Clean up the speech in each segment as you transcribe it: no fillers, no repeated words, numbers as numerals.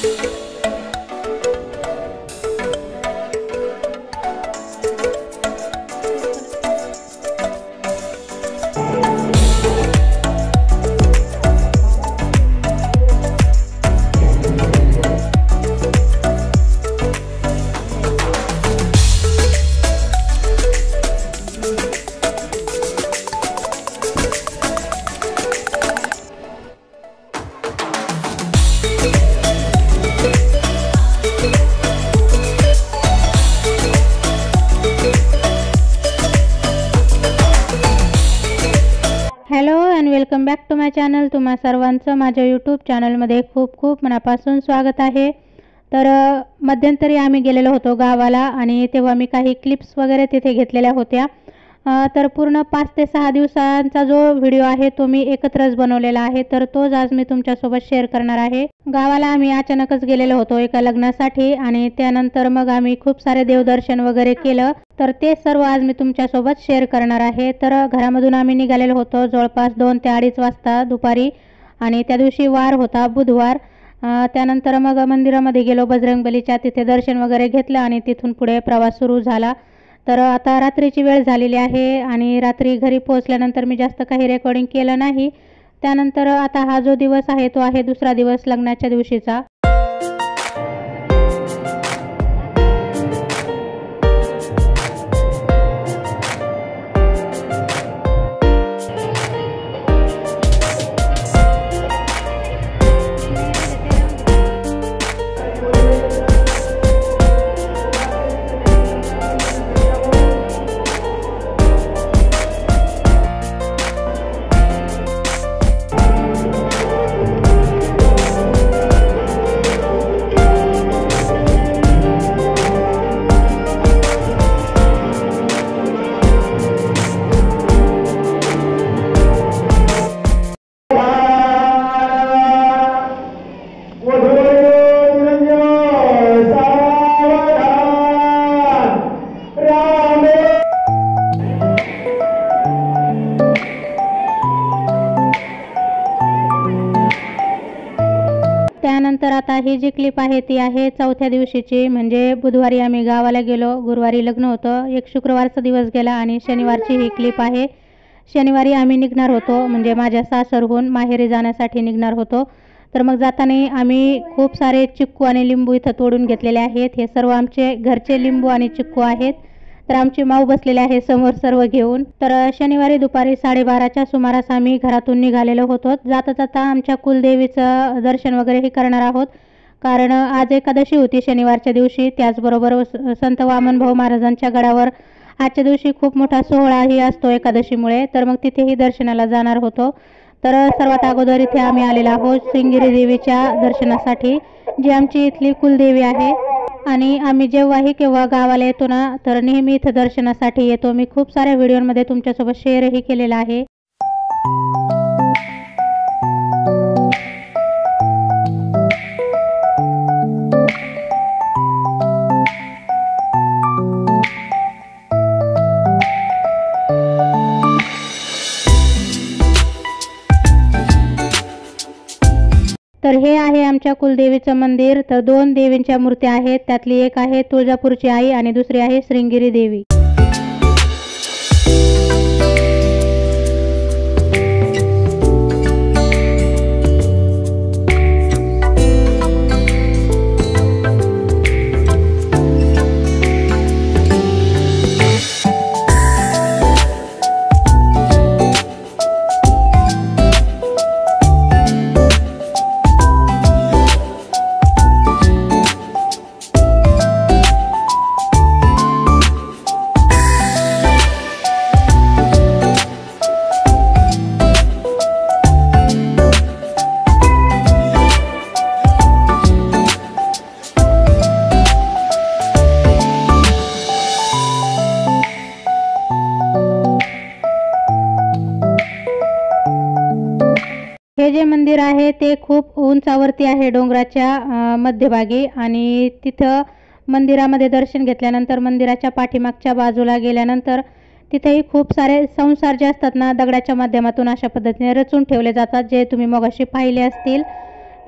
Hello and welcome back to my channel. तुम्हा सर्वांचं माझ्या यूट्यूब चॅनलमध्ये खूप खूप मनापासून स्वागत आहे। तर मध्यंतरी आम्ही गेलेलो होतो गावाला आणि तेव्हा मी काही क्लिप्स वगैरे तिथे घेतलेल्या होत्या। तर पूर्ण 5 ते 6 दिवसांचा जो व्हिडिओ आहे तो मी एकत्रच बनवलेला आहे, तर तोच आज मी तुमच्यासोबत शेअर करणार आहे। गावाला आम्ही अचानकच गेलेलो होतो एका लग्नासाठी आणि त्यानंतर मग आम्ही खूप सारे देवदर्शन वगैरे केलं, तर ते सर्व आज मी तुमच्यासोबत शेअर करणार आहे। तर घरामधून आम्ही निघालेलो होतो जवळपास 2 ते 2:30 वाजता दुपारी आणि त्या दिवशी वार होता, बुधवार। त्यानंतर मग मंदिरामध्ये गेलो बजरंगबलीच्या, तिथे दर्शन वगैरे घेतलं आणि तिथून पुढे प्रवास सुरू झाला। तर आता रात्रीची वेळ झालेली आहे आणि रात्री घरी पोहोचल्यानंतर मी जास्त काही रेकॉर्डिंग केलं नाही। त्यानंतर आता हा जो दिवस आहे तो आहे दुसरा दिवस लग्नाच्या दिवशीचा। त्यानंतर आता ही जी क्लिप आहे ती आहे 4थ्या दिवशीची, म्हणजे बुधवारी आम्ही गावाला गेलो, गुरुवारी लग्न होतं, एक शुक्रवारचा दिवस गेला आणि शनिवारची ही क्लिप आहे। शनिवारी आम्ही निघणार होतो, म्हणजे माझ्या सासरहून माहेरी जाण्यासाठी निघणार होतो। तर मग जाताना आम्ही खूप सारे चिक्कू आणि लिंबू इथं तोडून घेतलेले आहेत। हे सर्व आमचे घरचे लिंबू आणि चिक्कू आहेत। तर आमची माऊ बसलेले आहे समोर सर्व घेऊन। तर शनिवारी दुपारी 12:30च्या सुमारास आम्ही घरातून निघालेलो होतो। जाता जाता आमच्या कुलदेवीचं दर्शन वगैरेही करणार आहोत, कारण आज एकादशी होती शनिवारच्या दिवशी। त्याचबरोबर संत वामनभाऊ महाराजांच्या गडावर आजच्या दिवशी खूप मोठा सोहळाही असतो एकादशीमुळे, तर मग तिथेही दर्शनाला जाणार होतो। तर सर्वात अगोदर इथे आम्ही आलेलो आहोत श्रृंगेरी देवीच्या दर्शनासाठी, जी आमची इथली कुलदेवी आहे। आणि आम्ही जेव्हाही केव्हा गावाला येतो ना, तर नेहमी इथं दर्शनासाठी येतो। मी खूप साऱ्या व्हिडिओमध्ये तुमच्यासोबत शेअरही केलेला आहे। तर हे आहे आमच्या कुलदेवीचं मंदिर। तर 2 देवींच्या मूर्त्या आहेत, त्यातली एक आहे तुळजापूरची आई आणि दुसरी आहे श्रृंगेरी देवी। हे जे मंदिर आहे ते खूप उंचावरती आहे, डोंगराच्या मध्यभागी, आणि तिथं मंदिरामध्ये दर्शन घेतल्यानंतर मंदिराच्या पाठीमागच्या बाजूला गेल्यानंतर तिथेही खूप सारे संसार जे असतात ना, दगडाच्या माध्यमातून अशा पद्धतीने रचून ठेवले जातात, जे तुम्ही मगाशी पाहिले असतील।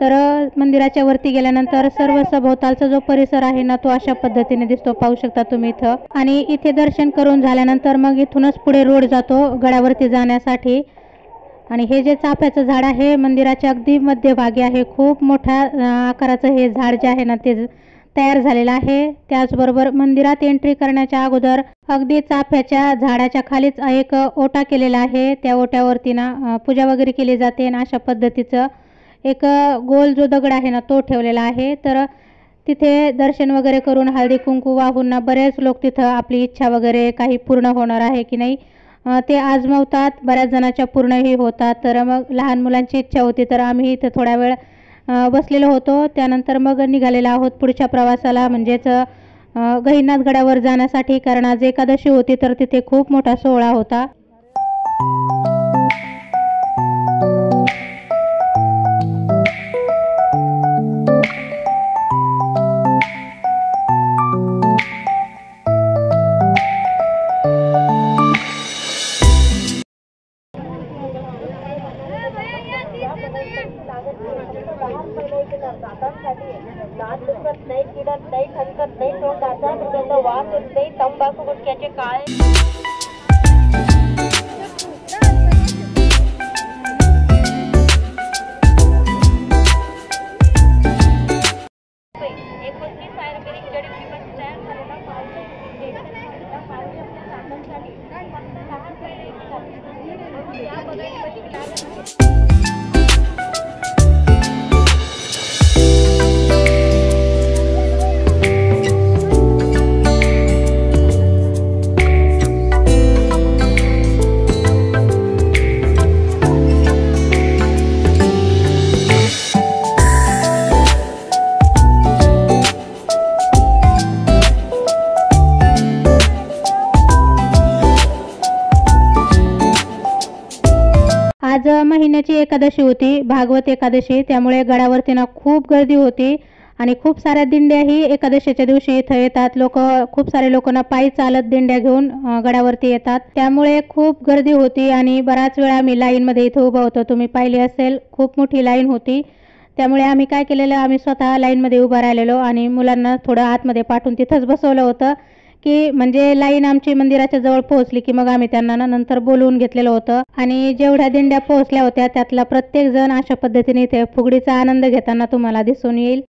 तर मंदिराच्या वरती गेल्यानंतर सर्व सभोवतालचा जो परिसर आहे ना तो अशा पद्धतीने दिसतो, पाहू शकता तुम्ही इथं. आणि इथे दर्शन करून झाल्यानंतर मग इथूनच पुढे रोड जातो गडावरती जाण्यासाठी. आणि हे जे चाफ्याचं झाड आहे मंदिराच्या अगदी मध्यभागी आहे. खूप मोठ्या आकाराचं हे झाड जे आहे ना ते तयार झालेलं आहे. त्याचबरोबर मंदिरात एंट्री करण्याच्या अगोदर अगदी चाफ्याच्या झाडाच्या खालीच एक ओटा केलेला आहे. त्या ओट्यावरती ना पूजा वगैरे केली जाते आणि अशा पद्धतीचं एक गोल जो दगड आहे ना तो ठेवलेला आहे. तर तिथे दर्शन वगैरे करून हळदी कुंकू वाहून ना बरेच लोक तिथं आपली इच्छा वगैरे काही पूर्ण होणार आहे की नाही ते आजमावतात. बऱ्याच जणांच्या पूर्णही होतात. तर मग लहान मुलांची इच्छा होती तर आम्ही इथं थोड्या वेळ बसलेलो होतो. त्यानंतर मग निघालेलो आहोत पुढच्या प्रवासाला, म्हणजेच गहिनीनाथ गडावर जाण्यासाठी. कारण आज एकादशी होती तर तिथे खूप मोठा सोहळा होता. नाही किडत नाही खनकत नाही तोंडाचा दुर्गंध वास येत नाही तंबाखू गुटख्याचे काळे आज महिन्याची एकादशी होती, भागवत एकादशी. त्यामुळे गडावरती ना खूप गर्दी होती आणि खूप साऱ्या दिंड्याही एकादशीच्या दिवशी इथं येतात. खूप सारे लोक ना पायी चालत दिंड्या घेऊन गडावरती येतात. त्यामुळे खूप गर्दी होती आणि बराच वेळ आम्ही लाईनमध्ये इथं उभा होतो. तुम्ही पाहिली असेल खूप मोठी लाईन होती. त्यामुळे आम्ही काय केलेलं, आम्ही स्वतः लाईनमध्ये उभा राहिलेलो आणि मुलांना थोडं आतमध्ये पाठवून तिथंच बसवलं होतं की म्हणजे लाईन आमची मंदिराच्या जवळ पोहोचली की मग आम्ही त्यांना नंतर बोलवून घेतलेलं होतं. आणि जेवढ्या दिंड्या पोहोचल्या होत्या त्यातला प्रत्येक जण अशा पद्धतीने इथे फुगडीचा आनंद घेताना तुम्हाला दिसून येईल.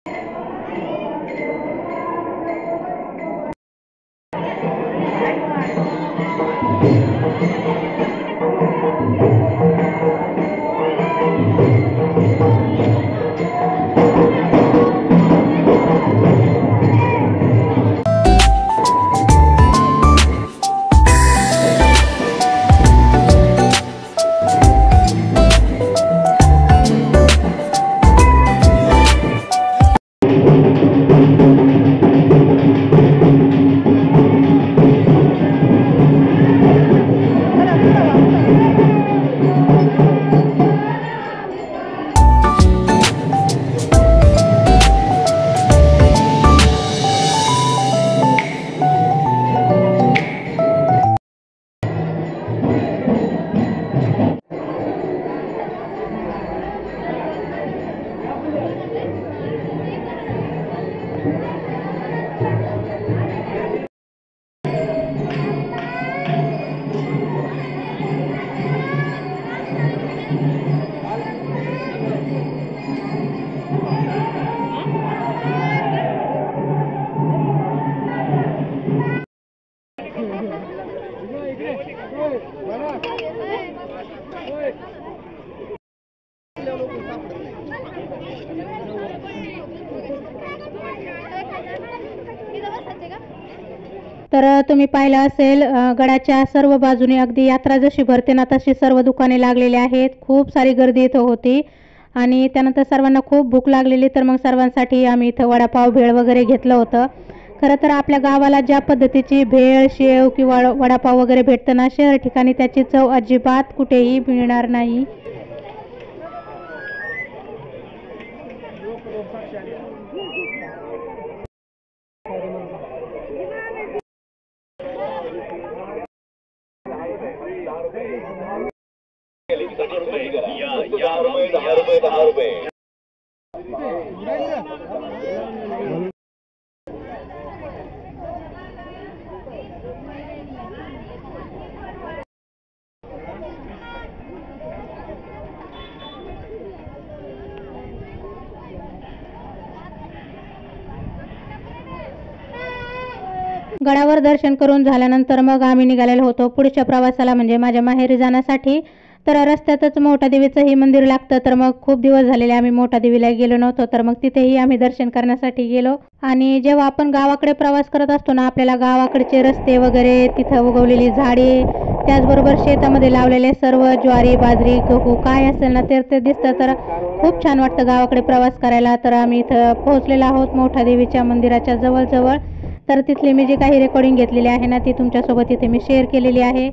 तर तुम्ही पाहिलं असेल गडाच्या सर्व बाजूने अगदी यात्रा जशी भरते ना तशी सर्व दुकाने लागलेली आहेत. खूप सारी गर्दी इथं होती आणि त्यानंतर सर्वांना खूप भूक लागलेली. तर मग सर्वांसाठी आम्ही इथं वडापाव भेळ वगैरे घेतलं होतं. खरं तर आपल्या गावाला ज्या पद्धतीची भेळ शेव किंवा वडापाव वगैरे भेटतं ना शहर ठिकाणी त्याची चव अजिबात कुठेही मिळणार नाही. गडावर दर्शन करून झाल्यानंतर मग आम्ही निघालेलो होतो पुढच्या प्रवासाला, म्हणजे माझ्या माहेरी जाण्यासाठी. तर रस्त्यातच मोठा देवीचंही मंदिर लागतं, तर मग खूप दिवस झालेले आम्ही मोठा देवीला गेलो नव्हतो, तर मग तिथेही आम्ही दर्शन करण्यासाठी गेलो. आणि जेव्हा आपण गावाकडे प्रवास करत असतो ना, आपल्याला गावाकडचे रस्ते वगैरे, तिथं उगवलेली झाडे, त्याचबरोबर शेतामध्ये लावलेले सर्व ज्वारी, बाजरी, गहू काय असेल ना ते दिसतं, तर खूप छान वाटतं गावाकडे प्रवास करायला. तर आम्ही इथं पोहोचलेलो आहोत मोठा देवीच्या मंदिराच्या जवळ. तर तिथली मी जी काही रेकॉर्डिंग घेतलेली आहे ना, ती तुमच्यासोबत इथे मी शेअर केलेली आहे.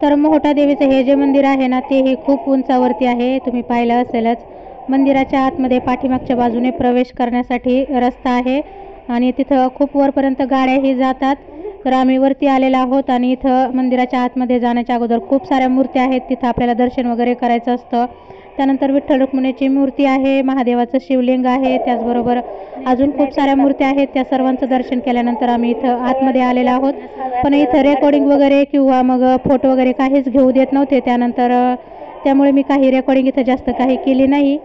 तर मोठा देवीचं हे जे मंदिर आहे ना, ते हे खूप उंचावरती आहे, तुम्ही पाहिलं असेलच. मंदिराच्या आतमध्ये पाठीमागच्या बाजूने प्रवेश करण्यासाठी रस्ता आहे आणि तिथं खूप वरपर्यंत गाड्याही जातात. तर आम्ही वरती आलेलो आहोत आणि इथं मंदिराच्या आतमध्ये जाण्याच्या अगोदर खूप साऱ्या मूर्त्या आहेत, तिथं आपल्याला दर्शन वगैरे करायचं असतं. त्यानंतर विठ्ठल रुक्मिणीची मूर्ती आहे, महादेवाचं शिवलिंग आहे, त्याचबरोबर अजून खूप साऱ्या मूर्त्या आहेत. त्या सर्वांचं दर्शन केल्यानंतर आम्ही इथं आतमध्ये आलेलो आहोत. पण इथं रेकॉर्डिंग वगैरे किंवा मग फोटो वगैरे काहीच घेऊ देत नव्हते, त्यामुळे मी काही रेकॉर्डिंग इथं जास्त काही केली नाही.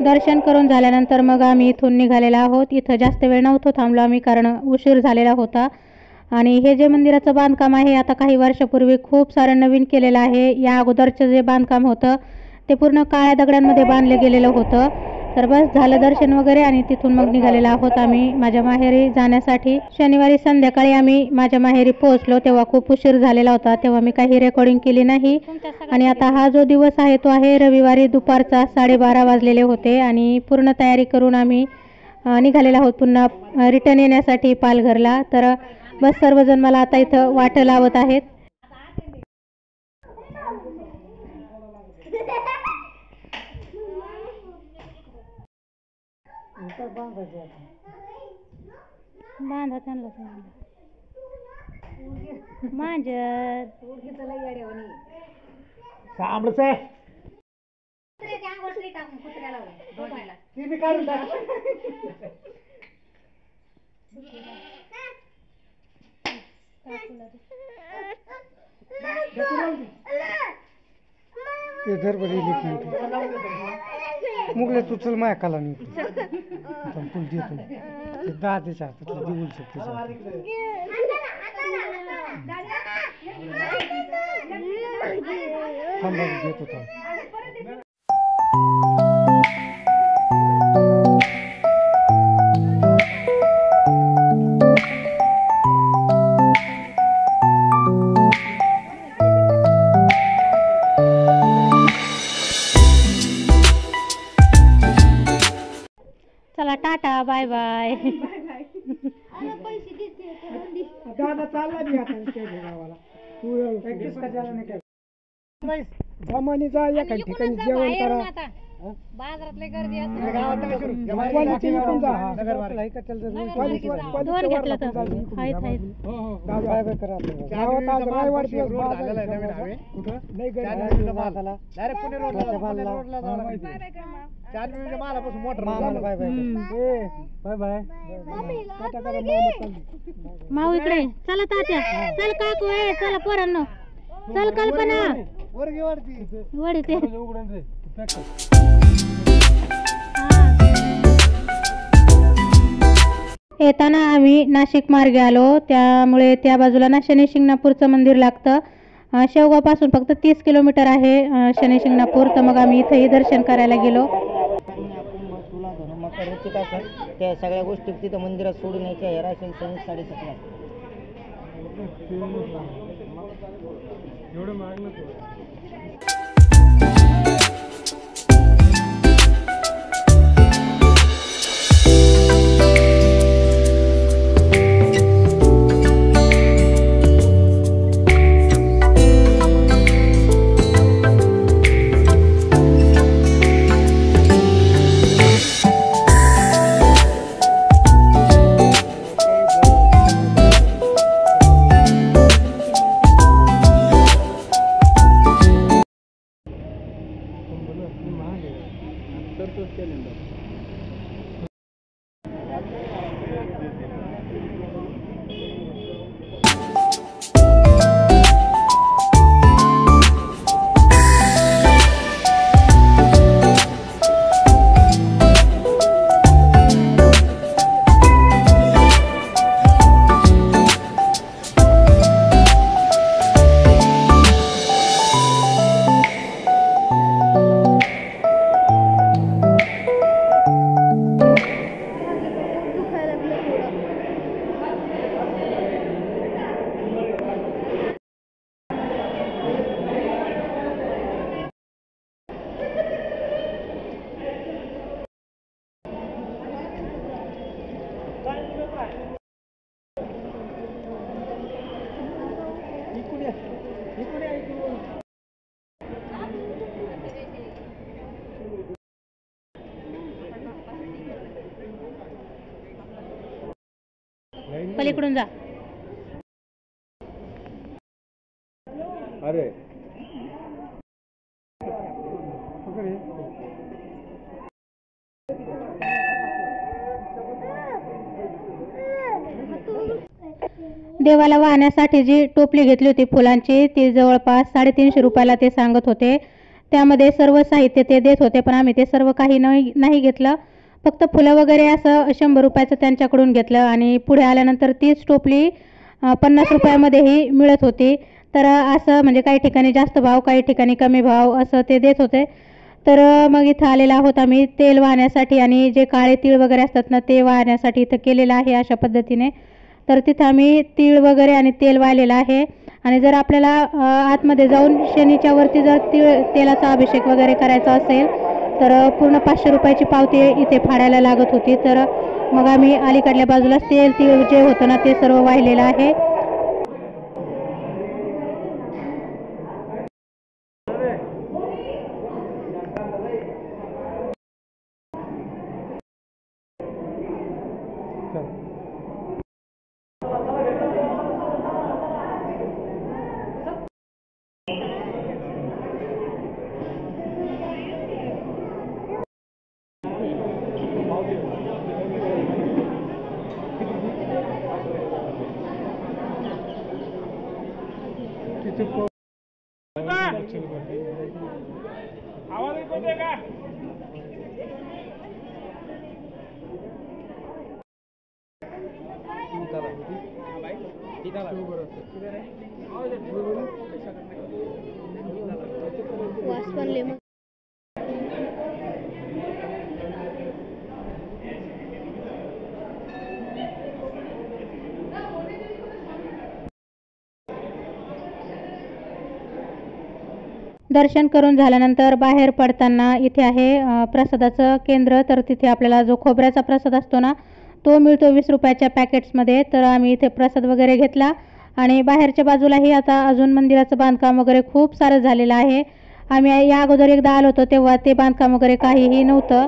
दर्शन करून झाल्यानंतर मग आम्ही इथून निघालेलो आहोत. इथं जास्त वेळ नव्हतो थांबलो आम्ही, कारण उशीर झालेला होता. आणि हे जे मंदिराचं बांधकाम आहे आता काही वर्षापूर्वी खूप सारं नवीन केलेलं आहे. या अगोदरचं जे बांधकाम होतं ते पूर्ण काळ्या दगडांमध्ये बांधलं गेलेलं होतं. तर बस झालं दर्शन वगैरे आणि तिथून मग निघालेलो आहोत आम्ही माझ्या माहेरी जाण्यासाठी. शनिवारी संध्याकाळी आम्ही माझ्या माहेरी पोहोचलो, तेव्हा खूप उशीर झालेला होता, तेव्हा मी काही रेकॉर्डिंग केली नाही. आणि आता हा जो दिवस आहे तो आहे रविवारी दुपारचा 12:30 वाजलेले होते आणि पूर्ण तयारी करून आम्ही निघालेलो आहोत पुन्हा रिटर्न येण्यासाठी पालघरला. तर बस सर्वजण मला आता इथं वाटं लावत आहेत. बांधा त्यांना मांजर इधर बड़ी मुगले तू चल माया काला नहीं तुम दिए तुम दादी चाहते तो दिवल सकते हम लोग देते तो टाटा बाय बाय. दादा चालला भी आता गावाला तू प्रॅक्टिस करायला नाही काय जमानी जा या काही ठिकाणी जेवण करा. बाजारातले गर्दी असते दोन घेतलं तर आहेत आहेत. माऊ इकडे चला तात्या, चल काकू आहे, चला पोरांनो, चल कल्पना वडी ते येताना आम्ही नाशिक मार्गे आलो, त्यामुळे त्या बाजूला ना शनी शिंगणापूरचं मंदिर लागतं. शेवगावपासून फक्त 30 किलोमीटर आहे शनी शिंगणापूर. तर मग आम्ही इथेही दर्शन करायला गेलो. आपल्या रुचिक असतात त्या सगळ्या गोष्टी तिथं मंदिरात सोडून यायच्या. हे राशीन 7:30 वाजता. एवढं महाग नको. पलीकडून जा. अरे देवाला वाहण्यासाठी जी टोपली घेतली होती फुलांची ती जवळपास 350 रुपयाला ते सांगत होते. त्यामध्ये सर्व साहित्य ते देत होते, पण आम्ही ते सर्व काही नाही घेतलं. फक्त फुलं वगैरे असं 100 रुपयाचं त्यांच्याकडून घेतलं आणि पुढे आल्यानंतर तीच टोपली 50 रुपयामध्येही मिळत होती. तर असं म्हणजे काही ठिकाणी जास्त भाव, काही ठिकाणी कमी भाव असं ते देत होते. तर मग इथं आलेला आहोत आम्ही तेल वाहण्यासाठी आणि जे काळे तीळ वगैरे असतात ना ते वाहण्यासाठी इथं केलेलं आहे अशा पद्धतीने. तर तिथं आम्ही तीळ वगैरे आणि तेल वाहिलेलं आहे. आणि जर आपल्याला आतमध्ये जाऊन शनीच्या वरती जर तेलाचा अभिषेक वगैरे करायचा असेल तर पूर्ण 500 रुपयाची पावती इथे फाडायला लागत होती. तर मग आम्ही अलीकडल्या बाजूला तेल तीळ जे होतं ना ते सर्व वाहिलेलं आहे. दर्शन करून झाल्यानंतर बाहेर पडताना इथे आहे प्रसादाचं केंद्र. तर तिथे आपल्याला जो खोबऱ्याचा प्रसाद असतो ना तो मिळतो 20 रुपयाच्या पॅकेट्समध्ये. तर आम्ही इथे प्रसाद वगैरे घेतला आणि बाहेरच्या बाजूलाही आता अजून मंदिराचं बांधकाम वगैरे खूप सारं झालेलं आहे. आम्ही या अगोदर एकदा आलो होतो तेव्हा ते बांधकाम वगैरे काहीही नव्हतं.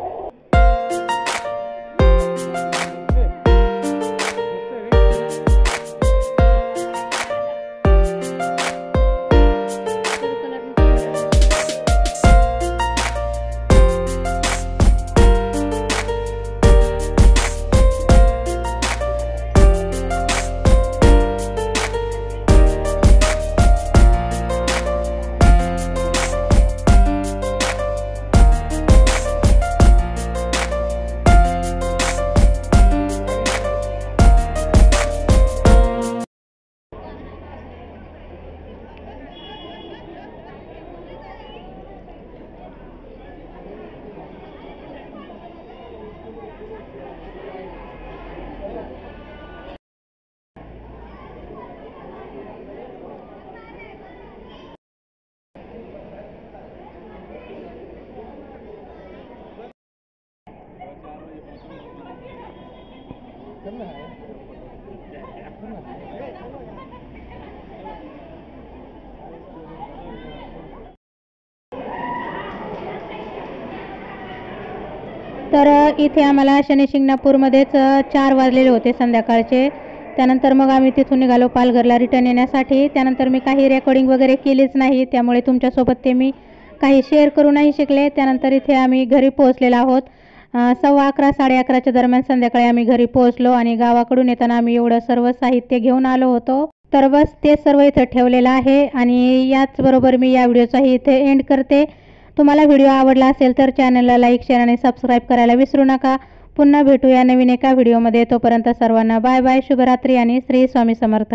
तर इथे आम्हाला शनी शिंगणापूरमध्येच 4 वाजलेले होते संध्याकाळचे. त्यानंतर मग आम्ही तिथून निघालो पालघरला रिटर्न येण्यासाठी. त्यानंतर मी काही रेकॉर्डिंग वगैरे केलीच नाही, त्यामुळे तुमच्यासोबत ते मी काही शेअर करू नाही शकले. त्यानंतर इथे आम्ही घरी पोहोचलेलो आहोत. 11:15 11:30च्या दरम्यान संध्याकाळी आम्ही घरी पोहोचलो आणि गावाकडून येताना आम्ही एवढं सर्व साहित्य घेऊन आलो होतो. तर बस ते सर्व इथं ठेवलेलं आहे आणि याचबरोबर मी या व्हिडिओचाही इथे एंड करते. तुम्हाला व्हिडिओ आवडला असेल तर चॅनलला लाईक, शेअर आणि सबस्क्राईब करायला विसरू नका. पुन्हा भेटूया नवीन एका व्हिडिओमध्ये. तोपर्यंत सर्वांना बाय बाय, शुभरात्री आणि श्री स्वामी समर्थ.